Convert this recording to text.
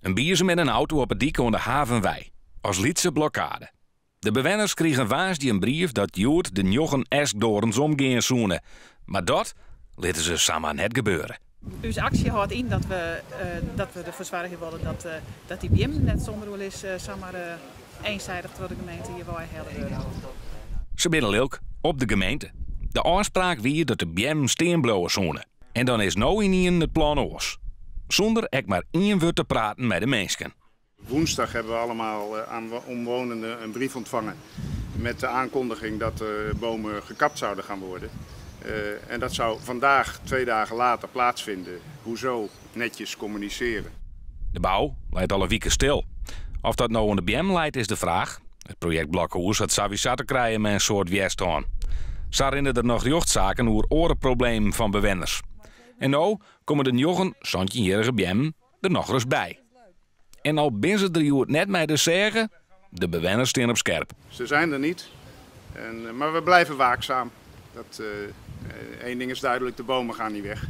Een bierze met een auto op het dik onder Havenwei. Als lietse blokkade. De bewoners kregen waasdie een brief dat Joert de Njoggen Eskdorens omgeen zoenen. Maar dat lieten ze samen net gebeuren. Onze actie houdt in dat we ervoor zorgen willen dat die BM net zonder wel eens eenzijdig door de gemeente hier wel helder. Ze binnen Lilk op de gemeente. De afspraak wie dat de BM steenblauwe zoenen. En dan is nou in het plan oors. Zonder ek maar één woord te praten met de mensen. Woensdag hebben we allemaal aan omwonenden een brief ontvangen met de aankondiging dat de bomen gekapt zouden gaan worden. En dat zou vandaag, 2 dagen later, plaatsvinden. Hoezo? Netjes communiceren. De bouw leidt alle weken stil. Of dat nou aan de BM leidt is de vraag. Het project Blokhuis had sowieso te krijgen met een soort weerstand. Ze herinneren er nog rechtszaken over orenproblemen van bewoners. En nou komen de Njoggen, Santje-jarige BM, er nog eens bij. En al ben ze er net mee te zeggen, de bewoners staan op scherp. Ze zijn er niet, maar we blijven waakzaam. Eén ding is duidelijk, de bomen gaan niet weg.